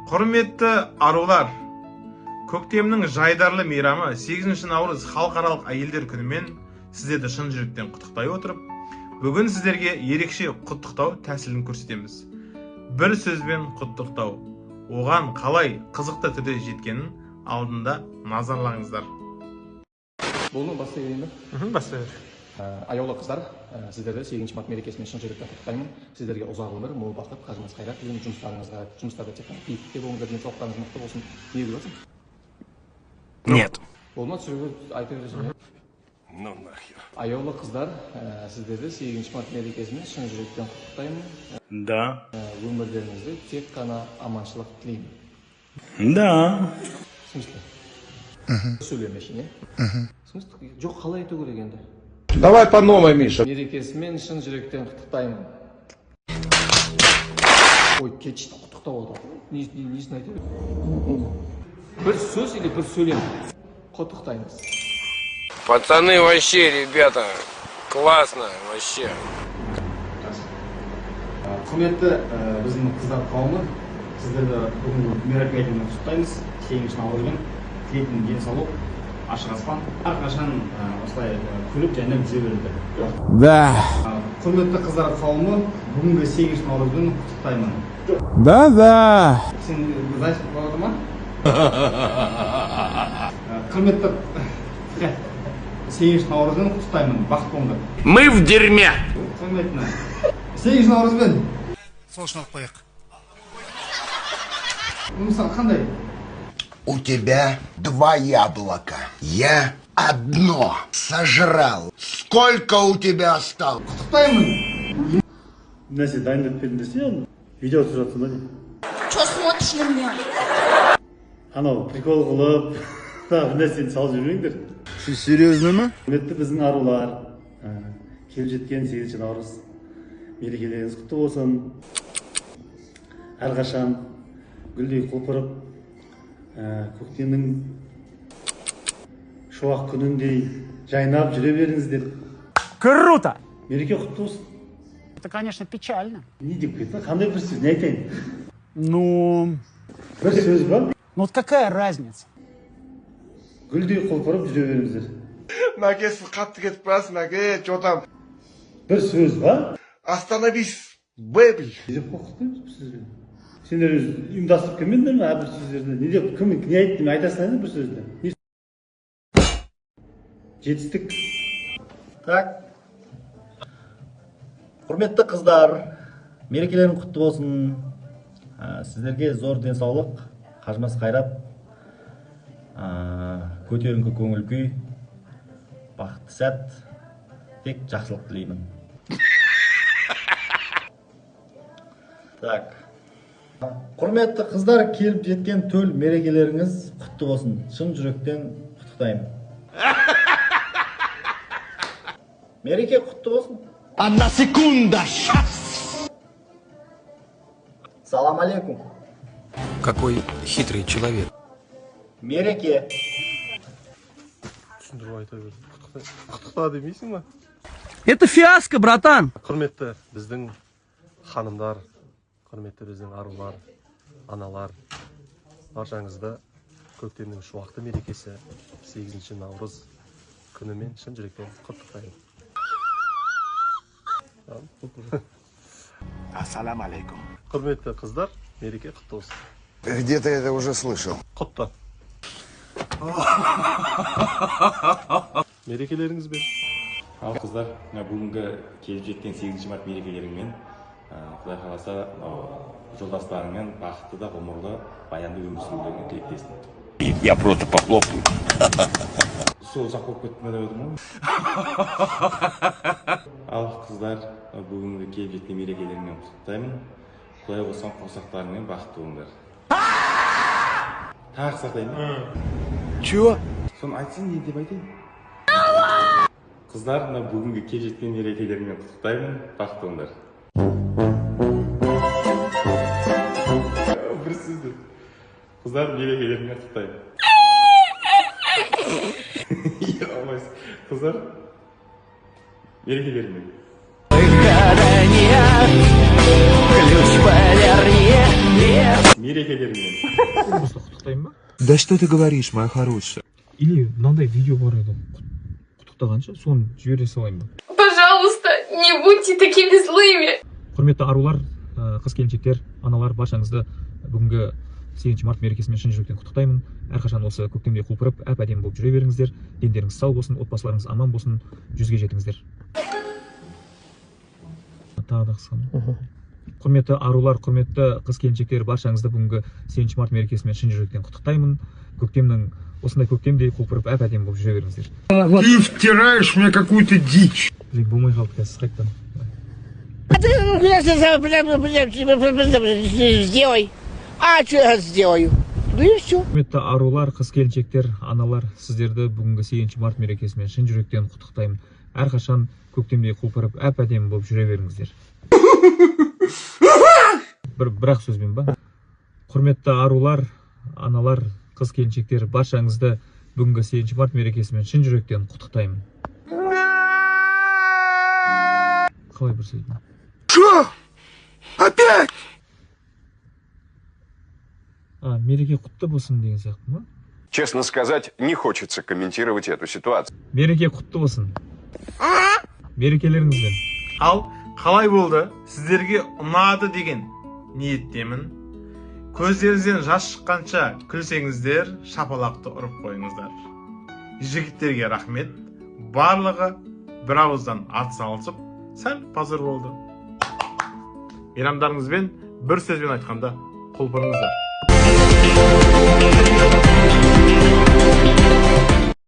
Құрметті арулар, көктемнің жайдарлы мейрамы 8 наурыз халықаралық әйелдер күнімен сіздерді шын жүректен құттықтай отырып, бүгін сіздерге ерекше құттықтау тәсілін көрсетеміз. Бір сөзбен құттықтау. Оған қалай қызықты түрде жеткенін алдында назарлаңыздар. Болны бастай берейін бе? Бастай бер. Аяулы қыздар, сіздерді 8 март мерекесімен шын жүректен құттықтаймын. Сіздерге ұзақ өмір, мол бақыт, қажымас қайрат тілеймін. Жұмыстарыңызға, жұмыстарда тек қана биіктікте болыңыздар, денсаулықтарыңыз мықты болсын. Не көресің? Нет. Болма түсіруге айта бересің. Ну нахер. Аяулы қыздар, сіздерді 8 март мерекесімен шын жүректен құттықтаймын. Да. Өмірлеріңізде тек қана аманшылық тілеймін. Да. В смысле? Сөйлемешін, е? В смысле? Жоқ, қалай айту керек енді? Давай по новой, Миша. Мерекесімен шын жүректен құттықтаймын. Ой, кетшті құттықтау алды. Несін айта береді? Бір сөз или бір сөйлем? Құттықтаймыз. Пацаны, вообще, ребята, классно, вообще. Құрметті біздің қыздар қауымы, сіздерді бүгінгі мерекемен құттықтаймыз. 8 наурызбен тілейтін денсаулық, ашық аспан, әрқашан осылай күліп және жүзе беріңдер. Да. Құрметті қыздар қауымы, бүгінгі 8 наурызбен құттықтаймын. Да. Сен зайсыз болады ма? Құрметті 8 наурызбен құттықтаймын. Бақыт болыңдар. Мы в дерьме. Құрметті 8 наурызбен. Слушай, поехали. Мысалы қандай? У тебя 2 яблока. Я одно сожрал. Сколько у тебя осталось? Құттықтаймын. Нәрсе дайындап бердім десе, видео түсіріп жатсың ба не? Что смотришь на меня? Анау прикол қылып, тағы нәрсені салып жүрмеңдер. Серьезно ма? Құрметті біздің арулар, келіп жеткен 8 наурыз мерекелеріңіз құтты болсын. Әрқашан гүлдей құлпырып, көктемнің шуақ күніндей жайнап жүре беріңіздер. Круто! Мереке құтты болсын. Это, конечно, печально. Не деп кетті, қандай бір сөз, не айтайын? Ну... Бір сөз ба? Ну вот какая разница? Гүлдей құлпырып жүре беріңіздер. Мәке, сіз қатты кетіп барасыз, Мәке, жотам. Бір сөз ба? Остановись, бэби. Не деп қорқытпаймыз бір сөзбен. Сендер өз ұйымдастырып келмеңдер ме әрбір сөздерді? Не деп, кім не айтты, не айтасыңдар бір сөзді? Жетістік. Так. Құрметті қыздар, мерекелерің құтты болсын. Сіздерге зор денсаулық, қажымас қайрат, көтеріңкі көңіл күй, бақытты сәт, тек жақсылық тілеймін. Так. Құрметті қыздар, келіп жеткен төл мерекелеріңіз құтты болсын. Шын жүректен құттықтаймын. Мереке құтты болсын. Одна секунда, сейчас. Салам алейкум. Какой хитрый человек. Мереке. Түсіндіріп айта берді. Құттықта демейсің ба? Это фиаско, братан! Құрметті біздің ханымдар, құрметті біздің арулар, аналар, баршаңызды көктемнің шуақты мерекесі 8 наурыз күнімен шын жүректен құттықтаймын. Ассалам алейкум. Құрметті қыздар, мереке құтты болсын. Где-то это уже слышал. Құтты. Мерекелеріңізбен. Ал қыздар, бүгінгі келіп жеткен 8 март мерекелеріңмен, Құдай қаласа, жолдастарыңмен бақытты да ғұмырлы, баянды өмір сүрулеріңе тілектеспін. Я просто похлопаю. Сол ұзақ болып кетті ме деп отырмын ғой. Ал қыздар, бүгінгі келіп жеткен мерекелеріңмен құттықтаймын. Құдай болсын қосақтарыңмен бақытты болыңдар. Тағы сақтаймын. Чего? Соны айтсын, не деп айтайын? Қыздар, бүгінгі келіп жеткен мерекелеріңмен құттықтаймын, бақытты болыңдар. Бір сөзді. Қыздар, мерекелеріңмен құттықтаймын. Қыздар, мерекелеріңмен. мерекелеріңмен. Просто құттықтаймын ба? Да что ты говоришь, моя хорошая? Или мынандай видео бар еді құттықтағанша, соны жібере салайын ба? Пожалуйста, не будьте такими злыми. Құрметті арулар, қыз-келіншектер, аналар, баршаңызды бүгінгі 8 март мерекесімен шын жүректен құттықтаймын. Әрқашан осы көктемде құлпырып, әп-әдемі болып жүре беріңіздер. Дендеріңіз сау болсын, отбасыларыңыз аман болсын, 100-ге жетіңіздер. Тағы да қысқа. Құрметті арулар, құрметті қыз-келіншектер, баршаңызды бүгінгі 8 март мерекесімен шын жүректен құттықтаймын. Көктемнің осындай көктемдей құлпырып, әп-әдемі болып жүре беріңіздер. Ты втираешь мне какую-то дичь. Блин, болмай қалды қазір қайтадан. Сделай. А что я сделаю? Ну и все. Құрметті арулар, қыз-келіншектер, аналар, сіздерді бүгінгі 8 март мерекесімен шын жүректен құттықтаймын. Әрқашан көктемдей құлпырып, әп-әдемі болып жүре беріңіздер. Бірақ сөзбен ба? Құрметті арулар, аналар, қыз-келіншектер, баршаңызды бүгінгі 8 март мерекесімен шын жүректен құттықтаймын. Қалай бір сөзбен? Что? Опять? Мереке құтты болсын деген сияқты ма? Честно сказать, не хочется комментировать эту ситуацию. Мереке құтты болсын. Мерекелеріңізбен. Ал қалай болды? Сіздерге ұнады деген ниеттемін. Көздеріңізден жас шыққанша күлсеңіздер, шапалақты ұрып қойыңыздар. Жігіттерге рахмет. Барлығы бір ауыздан ат салысып, сәл пазыр болды. Мейрамдарыңызбен бір сөзбен айтқанда құлпырыңыздар.